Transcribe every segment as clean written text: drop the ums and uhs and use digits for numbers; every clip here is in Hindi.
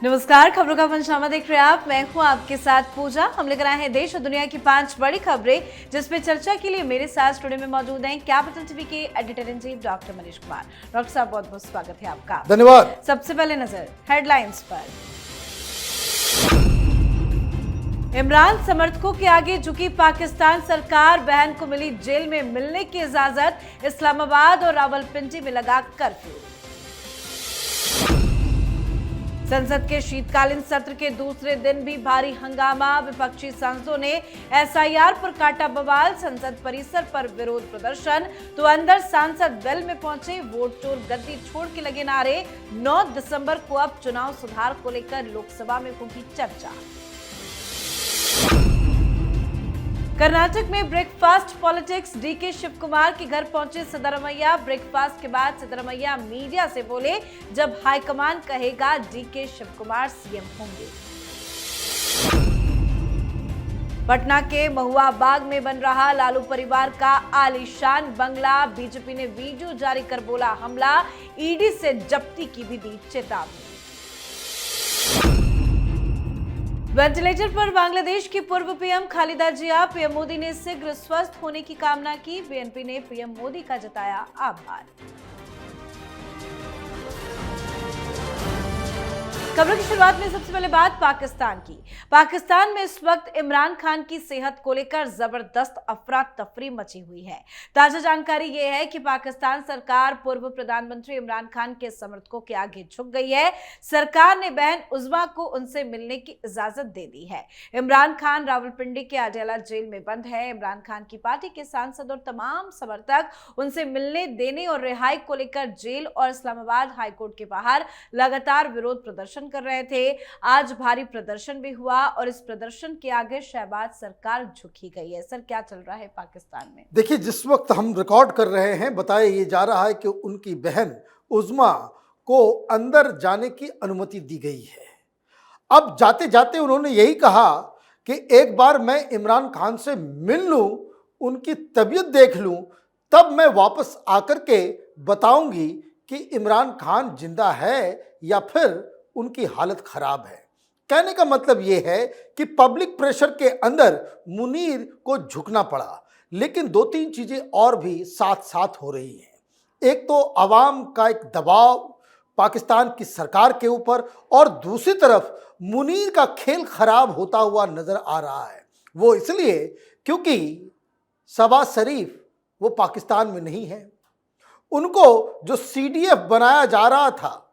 नमस्कार, खबरों का पंचनामा देख रहे हैं आप। मैं हूं आपके साथ पूजा। हम लेकर आए हैं देश और दुनिया की 5 बड़ी खबरें, जिसमें चर्चा के लिए मेरे साथ स्टूडियो में मौजूद हैं कैपिटल टीवी के editor in chief doctor Manish Kumar. Doctor साहब, बहुत बहुत स्वागत है आपका। धन्यवाद। सबसे पहले नजर हेडलाइंस पर। इमरान समर्थकों के आगे झुकी पाकिस्तान सरकार, बहन को मिली जेल में मिलने की इजाजत, इस्लामाबाद और रावलपिंडी में लगा कर्फ्यू। संसद के शीतकालीन सत्र के दूसरे दिन भी भारी हंगामा, विपक्षी सांसदों ने एसआईआर पर काटा बवाल, संसद परिसर पर विरोध प्रदर्शन तो अंदर सांसद वेल में पहुंचे, वोट चोर गद्दी छोड़ के लगे नारे। 9 दिसंबर को अब चुनाव सुधार को लेकर लोकसभा में होगी चर्चा। कर्नाटक में breakfast politics, DK Shivakumar के घर पहुंचे सिद्धरमैया। ब्रेकफास्ट के बाद सिद्धरमैया मीडिया से बोले, जब हाईकमान कहेगा डीके शिव कुमार सीएम होंगे। पटना के महुआ बाग में बन रहा लालू परिवार का आलीशान बंगला, बीजेपी ने वीडियो जारी कर बोला हमला, ईडी से जब्ती की भी दी चेतावनी। वेंटिलेटर पर बांग्लादेश की पूर्व पीएम खालिदा जिया, पीएम मोदी ने शीघ्र स्वस्थ होने की कामना की, बीएनपी ने पीएम मोदी का जताया आभार। खबरों की शुरुआत में सबसे पहले बात पाकिस्तान की। पाकिस्तान में इस वक्त इमरान खान की सेहत को लेकर जबरदस्त अफरा तफरी मची हुई है। ताजा जानकारी यह है कि पाकिस्तान सरकार पूर्व प्रधानमंत्री इमरान खान के समर्थकों के आगे झुक गई है। सरकार ने बहन उज़्मा को उनसे मिलने की इजाजत दे दी है। इमरान खान रावलपिंडी के अडेला जेल में बंद है। इमरान खान की पार्टी के सांसद और तमाम समर्थक उनसे मिलने देने और रिहाई को लेकर जेल और इस्लामाबाद हाईकोर्ट के बाहर लगातार विरोध प्रदर्शन कर रहे थे। आज भारी प्रदर्शन भी हुआ और इस प्रदर्शन के आगे शहबाज सरकार झुकी गई है। सर, क्या चल रहा है पाकिस्तान में? देखिए, जिस वक्त हम रिकॉर्ड कर रहे हैं, बताया ये जा रहा है कि उनकी बहन उज़्मा को अंदर जाने की अनुमति दी गई है। अब जाते जाते उन्होंने यही कहा कि एक बार मैं इमरान खान से मिल लूं, उनकी तबीयत देख लूं, तब मैं वापस आकर के बताऊंगी कि इमरान खान जिंदा है या फिर उनकी हालत खराब है। कहने का मतलब ये है कि पब्लिक प्रेशर के अंदर मुनीर को झुकना पड़ा, लेकिन 2-3 चीजें और भी साथ साथ हो रही हैं। एक तो आवाम का एक दबाव पाकिस्तान की सरकार के ऊपर, और दूसरी तरफ मुनीर का खेल खराब होता हुआ नजर आ रहा है। वो इसलिए क्योंकि शहबाज शरीफ वो पाकिस्तान में नहीं है। उनको जो सीडीएफ बनाया जा रहा था,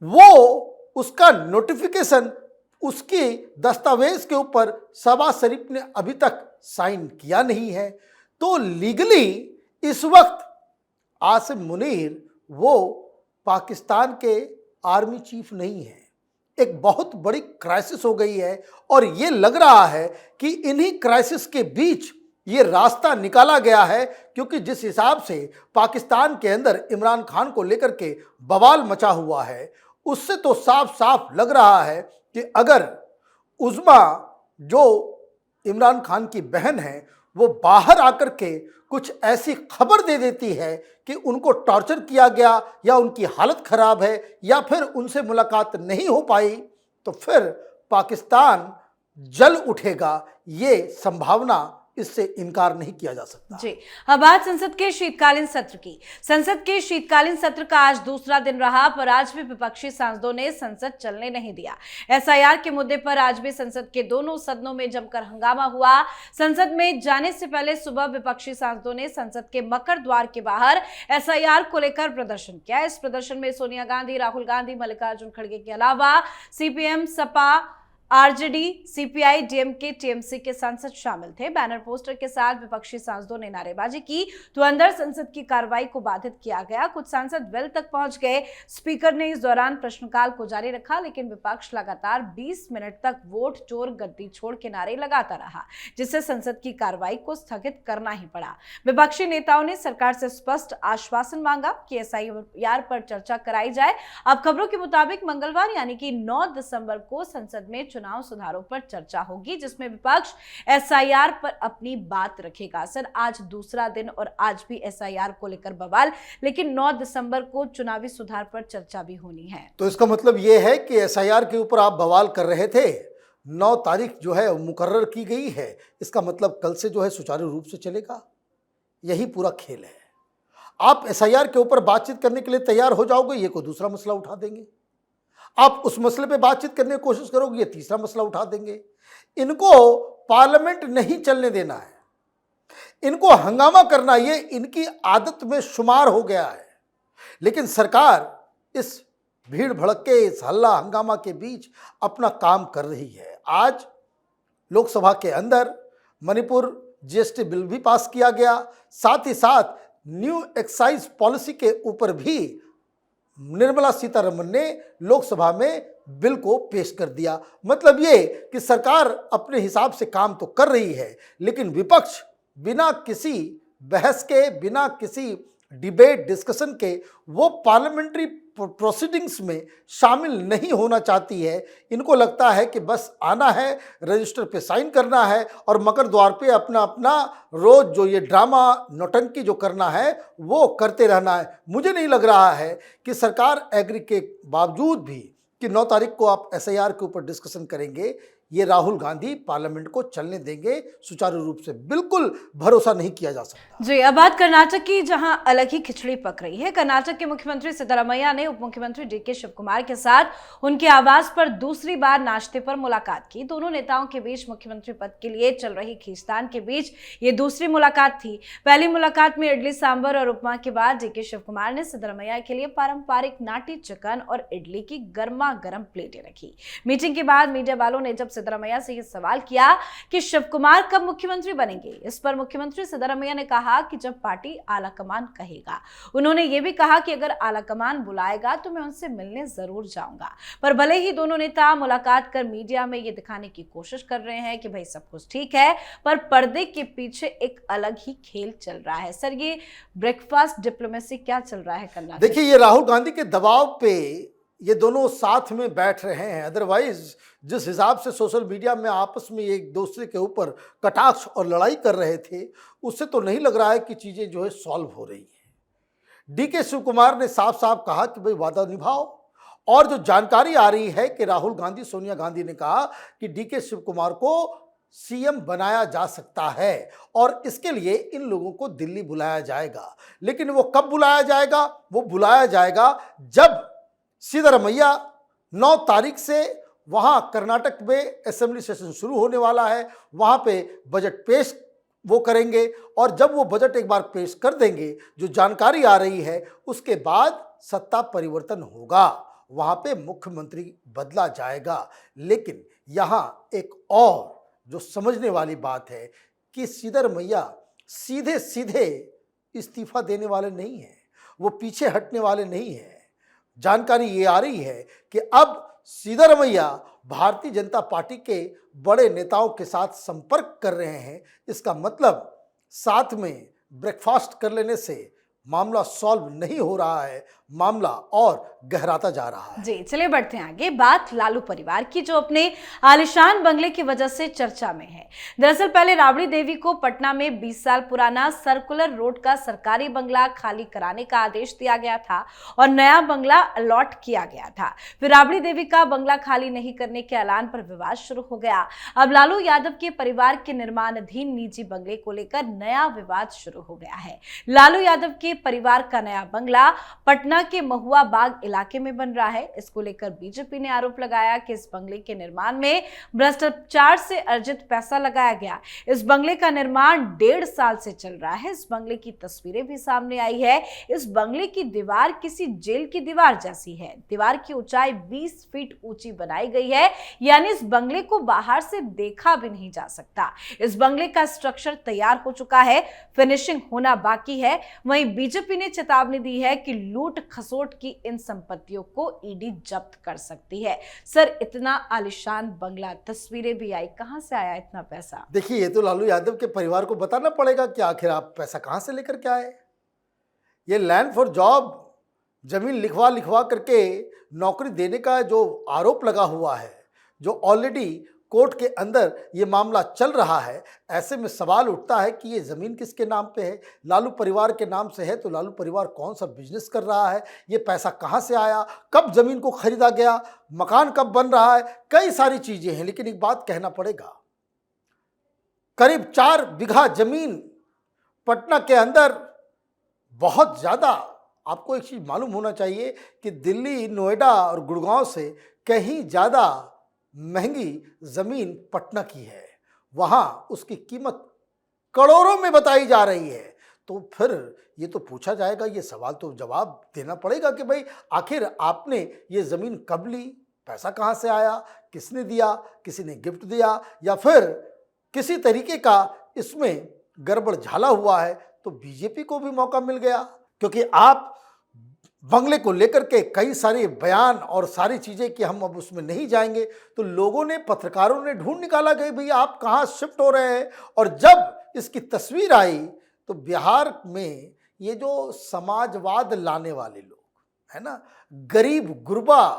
वो उसका नोटिफिकेशन, उसकी दस्तावेज के ऊपर शहबाज शरीफ ने अभी तक साइन किया नहीं है। तो लीगली इस वक्त आसिम मुनीर वो पाकिस्तान के आर्मी चीफ नहीं है। एक बहुत बड़ी क्राइसिस हो गई है और ये लग रहा है कि इन्हीं क्राइसिस के बीच ये रास्ता निकाला गया है, क्योंकि जिस हिसाब से पाकिस्तान के अंदर इमरान खान को लेकर के बवाल मचा हुआ है, उससे तो साफ साफ लग रहा है कि अगर उज़्मा जो इमरान खान की बहन है वो बाहर आकर के कुछ ऐसी खबर दे देती है कि उनको टॉर्चर किया गया या उनकी हालत खराब है या फिर उनसे मुलाकात नहीं हो पाई, तो फिर पाकिस्तान जल उठेगा। ये संभावना, इससे इनकार नहीं किया जा सकता। जी, अब बात संसद के शीतकालीन सत्र की। संसद के शीतकालीन सत्र का आज दूसरा दिन रहा, पर आज भी विपक्षी सांसदों ने संसद चलने नहीं दिया। एसआईआर के मुद्दे पर आज भी संसद के दोनों सदनों में जमकर हंगामा हुआ। संसद में जाने से पहले सुबह विपक्षी सांसदों ने संसद के मकर द्वार के बाहर एसआईआर को लेकर प्रदर्शन किया। इस प्रदर्शन में सोनिया गांधी, राहुल गांधी, मल्लिकार्जुन खड़गे के अलावा CPM, Sapa, RJD, CPI, DMK, TMC के सांसद शामिल थे। बैनर पोस्टर के साथ विपक्षी सांसदों ने नारेबाजी की तो अंदर संसद की कार्रवाई को बाधित किया गया। कुछ सांसद वेल तक पहुंच गए। स्पीकर ने इस दौरान प्रश्नकाल को जारी रखा, लेकिन विपक्ष लगातार 20 मिनट तक वोट चोर गद्दी छोड़ के नारे लगाता रहा, जिससे संसद की कार्रवाई को स्थगित करना ही पड़ा। विपक्षी नेताओं ने सरकार से स्पष्ट आश्वासन मांगा कि एसआईआर पर चर्चा कराई जाए। अब खबरों के मुताबिक मंगलवार यानी कि 9 दिसंबर को संसद में चुनाव सुधारों पर चर्चा होगी, जिसमें विपक्ष एसआईआर पर अपनी बात रखेगा। सर, आज दूसरा दिन और आज भी एसआईआर को लेकर बवाल, लेकिन 9 दिसंबर को चुनावी सुधार पर चर्चा भी होनी है। तो इसका मतलब ये है कि एसआईआर के ऊपर आप बवाल कर रहे थे, 9 तारीख जो है मुकर्रर की गई है, इसका मतलब कल से जो है सुचारू रूप से चलेगा। यही पूरा खेल है। आप एसआईआर के ऊपर बातचीत करने के लिए तैयार हो जाओगे, ये कोई दूसरा मसला उठा देंगे। आप उस मसले पे बातचीत करने की कोशिश करोगे, ये तीसरा मसला उठा देंगे। इनको पार्लियामेंट नहीं चलने देना है, इनको हंगामा करना, ये इनकी आदत में शुमार हो गया है। लेकिन सरकार इस भीड़ भड़के, इस हल्ला हंगामा के बीच अपना काम कर रही है। आज लोकसभा के अंदर मणिपुर जीएसटी बिल भी पास किया गया, साथ ही साथ न्यू एक्साइज पॉलिसी के ऊपर भी निर्मला सीतारमण ने लोकसभा में बिल को पेश कर दिया। मतलब ये कि सरकार अपने हिसाब से काम तो कर रही है, लेकिन विपक्ष बिना किसी बहस के, बिना किसी डिबेट डिस्कशन के वो पार्लियामेंट्री प्रोसीडिंग्स में शामिल नहीं होना चाहती है। इनको लगता है कि बस आना है, रजिस्टर पे साइन करना है और मकर द्वार पे अपना अपना रोज जो ये ड्रामा नौटंकी जो करना है वो करते रहना है। मुझे नहीं लग रहा है कि सरकार एग्री के बावजूद भी कि 9 तारीख को आप एसआईआर के ऊपर डिस्कशन करेंगे, ये राहुल गांधी पार्लियामेंट को चलने देंगे सुचारू रूप से। बिल्कुल भरोसा नहीं किया जा सकता। जी, अब बात कर्नाटक की, जहां अलग ही खिचड़ी पक रही है। कर्नाटक के मुख्यमंत्री सिद्धरामैया ने उप मुख्यमंत्री डीके शिवकुमार के साथ उनके आवास पर दूसरी बार नाश्ते पर मुलाकात की। दोनों नेताओं के बीच मुख्यमंत्री पद के लिए चल रही खींचतान के बीच ये दूसरी मुलाकात थी। पहली मुलाकात में इडली सांभर और उपमा के बाद डीके शिवकुमार ने सिद्धरामैया के लिए पारंपरिक नाटी चिकन और इडली की गर्मा गर्म प्लेटें रखी। मीटिंग के बाद मीडिया वालों ने जब सिद्धरामैया से यह सवाल किया कि शिवकुमार कब मुख्यमंत्री बनेंगे, इस पर मुख्यमंत्री सिद्धरामैया ने कहा कि जब पार्टी आलाकमान कहेगा। उन्होंने ये भी कहा कि अगर आलाकमान बुलाएगा तो मैं उनसे मिलने जरूर जाऊंगा। पर भले ही दोनों नेता मुलाकात कर मीडिया में ये दिखाने की कोशिश कर रहे हैं कि भाई सब कुछ ठीक है, पर पर्दे के पीछे एक अलग ही खेल चल रहा है। सर, ये ब्रेकफास्ट डिप्लोमेसी क्या चल रहा है कर्नाटक? देखिए, ये राहुल गांधी के दबाव पे ये दोनों साथ में बैठ रहे हैं। अदरवाइज जिस हिसाब से सोशल मीडिया में आपस में एक दूसरे के ऊपर कटाक्ष और लड़ाई कर रहे थे, उससे तो नहीं लग रहा है कि चीज़ें जो है सॉल्व हो रही है। डीके शिवकुमार ने साफ साफ कहा कि भाई वादा निभाओ। और जो जानकारी आ रही है कि राहुल गांधी, सोनिया गांधी ने कहा कि डीके शिवकुमार को सीएम बनाया जा सकता है और इसके लिए इन लोगों को दिल्ली बुलाया जाएगा। लेकिन वो कब बुलाया जाएगा? वो बुलाया जाएगा जब सिद्धरामैया 9 तारीख से वहाँ कर्नाटक में असेंबली सेशन शुरू होने वाला है, वहाँ पे बजट पेश वो करेंगे और जब वो बजट एक बार पेश कर देंगे, जो जानकारी आ रही है, उसके बाद सत्ता परिवर्तन होगा, वहाँ पे मुख्यमंत्री बदला जाएगा। लेकिन यहाँ एक और जो समझने वाली बात है कि सिद्धरामैया सीधे सीधे इस्तीफा देने वाले नहीं हैं, वो पीछे हटने वाले नहीं हैं। जानकारी ये आ रही है कि अब सिद्धरामैया भारतीय जनता पार्टी के बड़े नेताओं के साथ संपर्क कर रहे हैं। इसका मतलब साथ में ब्रेकफास्ट कर लेने से मामला सॉल्व नहीं हो रहा है, मामला और गहराता जा रहा है। जी, चलिए बढ़ते हैं आगे। बात लालू परिवार की, जो अपने आलिशान बंगले की वजह से चर्चा में है। दरअसल पहले राबड़ी देवी को पटना में 20 साल पुराना सर्कुलर रोड का सरकारी बंगला खाली कराने का आदेश दिया गया था और नया बंगला अलॉट किया गया था। फिर राबड़ी देवी का बंगला खाली नहीं करने के ऐलान पर विवाद शुरू हो गया। अब लालू यादव के परिवार के निर्माणाधीन निजी बंगले को लेकर नया विवाद शुरू हो गया है। लालू यादव के परिवार का नया बंगला पटना के महुआ बाग इलाके में बन रहा है। इसको लेकर बीजेपी ने आरोप लगाया कि इस बंगले के निर्माण में भ्रष्टाचार से अर्जित पैसा लगाया गया। इस बंगले का निर्माण 1.5 साल से चल रहा है। इस बंगले की तस्वीरें भी सामने आई है। इस बंगले की दीवार किसी जेल की दीवार जैसी है। दीवार की ऊंचाई 20 फीट ऊंची बनाई गई है, यानी इस बंगले को बाहर से देखा भी नहीं जा सकता। इस बंगले का स्ट्रक्चर तैयार हो चुका है, फिनिशिंग होना बाकी है। वहीं बीजेपी ने चेतावनी दी है कि लूट खसोट की इन संपत्तियों को ईडी जब्त कर सकती है। सर, इतना आलिशान बंगला, तस्वीरें भी आई, कहां से आया इतना पैसा? देखिए, ये तो लालू यादव के परिवार को बताना पड़ेगा कि आखिर आप पैसा कहां से लेकर के आए। ये लैंड फॉर जॉब, जमीन लिखवा लिखवा करके नौकरी देने का जो आरोप लगा हुआ है, जो ऑलरेडी कोर्ट के अंदर ये मामला चल रहा है। ऐसे में सवाल उठता है कि ये ज़मीन किसके नाम पे है? लालू परिवार के नाम से है तो लालू परिवार कौन सा बिजनेस कर रहा है? ये पैसा कहाँ से आया? कब ज़मीन को खरीदा गया? मकान कब बन रहा है? कई सारी चीज़ें हैं, लेकिन एक बात कहना पड़ेगा, करीब 4 बीघा ज़मीन पटना के अंदर, बहुत ज़्यादा। आपको एक चीज़ मालूम होना चाहिए कि दिल्ली, नोएडा और गुड़गांव से कहीं ज़्यादा महंगी ज़मीन पटना की है। वहाँ उसकी कीमत करोड़ों में बताई जा रही है। तो फिर ये तो पूछा जाएगा, ये सवाल तो जवाब देना पड़ेगा कि भाई आखिर आपने ये ज़मीन कब ली? पैसा कहाँ से आया? किसने दिया? किसी ने गिफ्ट दिया या फिर किसी तरीके का इसमें गड़बड़ झाला हुआ है? तो बीजेपी को भी मौका मिल गया, क्योंकि आप बंगले को लेकर के कई सारे बयान और सारी चीज़ें कि हम अब उसमें नहीं जाएंगे, तो लोगों ने, पत्रकारों ने ढूंढ निकाला कि भैया आप कहाँ शिफ्ट हो रहे हैं। और जब इसकी तस्वीर आई तो बिहार में ये जो समाजवाद लाने वाले लोग है ना, गरीब गुरबा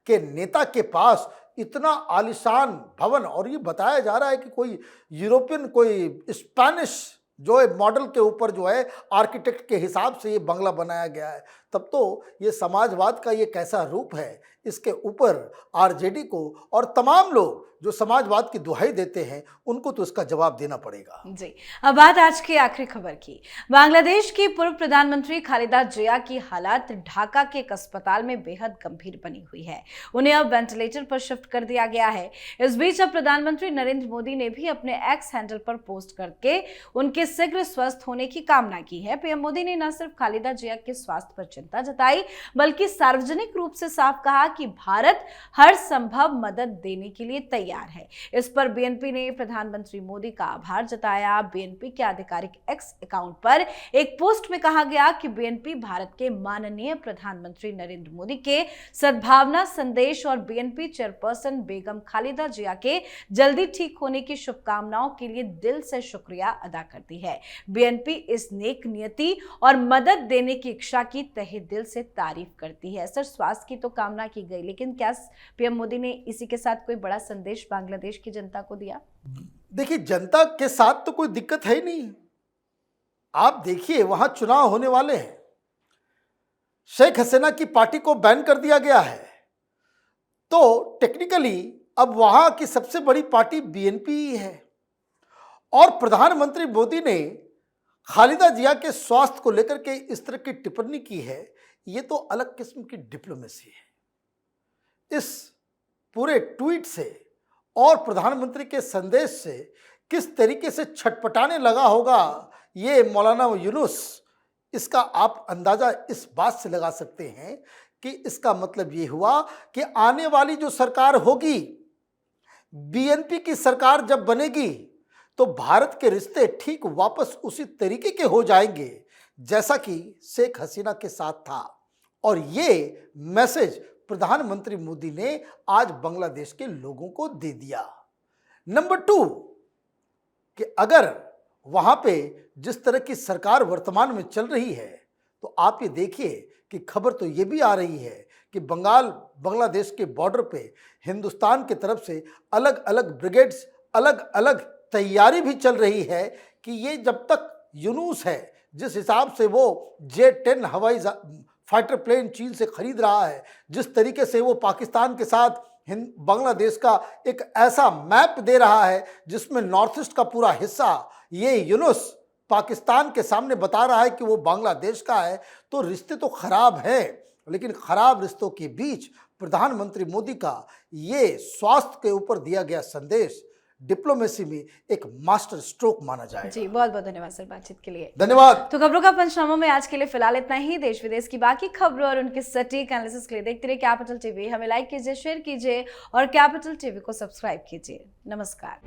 के नेता के पास इतना आलीशान भवन, और ये बताया जा रहा है कि कोई यूरोपियन, कोई स्पेनिश जो है मॉडल के ऊपर जो है आर्किटेक्ट के हिसाब से ये बंगला बनाया गया है। तब तो ये समाजवाद का ये कैसा रूप है, इसके ऊपर आरजेडी को और तमाम लोग जो समाजवाद की दुहाई देते हैं उनको तो इसका जवाब देना पड़ेगा। जी, अब बात आज की आखिरी खबर की। बांग्लादेश की पूर्व प्रधानमंत्री खालिदा जिया की हालत ढाका के एक अस्पताल में बेहद गंभीर बनी हुई है। उन्हें अब वेंटिलेटर पर शिफ्ट कर दिया गया है। इस बीच अब प्रधानमंत्री नरेंद्र मोदी ने भी अपने एक्स हैंडल पर पोस्ट करके उनके शीघ्र स्वस्थ होने की कामना की है। पीएम मोदी ने न सिर्फ खालिदा जिया के स्वास्थ्य पर चिंता जताई, बल्कि सार्वजनिक रूप से साफ कहा कि भारत हर संभव मदद देने के लिए तैयार है। इस पर बीएनपी ने प्रधानमंत्री मोदी का आभार जताया। बीएनपी के आधिकारिक एक्स अकाउंट पर एक पोस्ट में कहा गया कि बीएनपी भारत के माननीय प्रधानमंत्री नरेंद्र मोदी के सद्भावना संदेश और बीएनपी चेयरपर्सन बेगम खालिदा जिया के जल्दी ठीक होने की शुभकामनाओं के लिए दिल से शुक्रिया अदा करती है। बीएनपी इस नेक नियति और मदद देने की इच्छा की तहे दिल से तारीफ करती है। सर, स्वास्थ्य की तो कामना की गई, लेकिन क्या पीएम मोदी ने इसी के साथ कोई बड़ा संदेश बांग्लादेश की जनता को दिया? देखिए, जनता के साथ तो कोई दिक्कत है ही नहीं। आप देखिए, वहां चुनाव होने वाले हैं, शेख हसीना की पार्टी को बैन कर दिया गया है, तो टेक्निकली अब वहां की सबसे बड़ी पार्टी बीएनपी ही है। और प्रधानमंत्री मोदी ने खालिदा जिया के स्वास्थ्य को लेकर के इस तरह की टिप्पणी की है, ये तो अलग किस्म की डिप्लोमेसी है। इस पूरे ट्वीट से और प्रधानमंत्री के संदेश से किस तरीके से छटपटाने लगा होगा ये मौलाना यूनुस, इसका आप अंदाजा इस बात से लगा सकते हैं कि इसका मतलब ये हुआ कि आने वाली जो सरकार होगी, बीएनपी की सरकार जब बनेगी, तो भारत के रिश्ते ठीक वापस उसी तरीके के हो जाएंगे जैसा कि शेख हसीना के साथ था। और ये मैसेज प्रधानमंत्री मोदी ने आज बांग्लादेश के लोगों को दे दिया। नंबर 2 कि अगर वहां पे जिस तरह की सरकार वर्तमान में चल रही है, तो आप ये देखिए कि खबर तो ये भी आ रही है कि बांग्लादेश के बॉर्डर पे हिंदुस्तान की तरफ से अलग अलग ब्रिगेड्स, अलग अलग तैयारी भी चल रही है कि ये जब तक यूनुस है, जिस हिसाब से वो J-10 हवाई फाइटर प्लेन चीन से खरीद रहा है, जिस तरीके से वो पाकिस्तान के साथ बांग्लादेश का एक ऐसा मैप दे रहा है जिसमें नॉर्थ ईस्ट का पूरा हिस्सा ये यूनुस पाकिस्तान के सामने बता रहा है कि वो बांग्लादेश का है, तो रिश्ते तो खराब हैं। लेकिन खराब रिश्तों के बीच प्रधानमंत्री मोदी का ये स्वास्थ्य के ऊपर दिया गया संदेश डिप्लोमेसी में एक मास्टर स्ट्रोक माना जाएगा। जी, बहुत बहुत धन्यवाद सर बातचीत के लिए। धन्यवाद। तो खबरों का पंचनामा में आज के लिए फिलहाल इतना ही। देश विदेश की बाकी खबरों और उनके सटीक एनालिसिस के लिए देखते रहिए कैपिटल टीवी। हमें लाइक कीजिए, शेयर कीजिए और कैपिटल टीवी को सब्सक्राइब कीजिए। नमस्कार।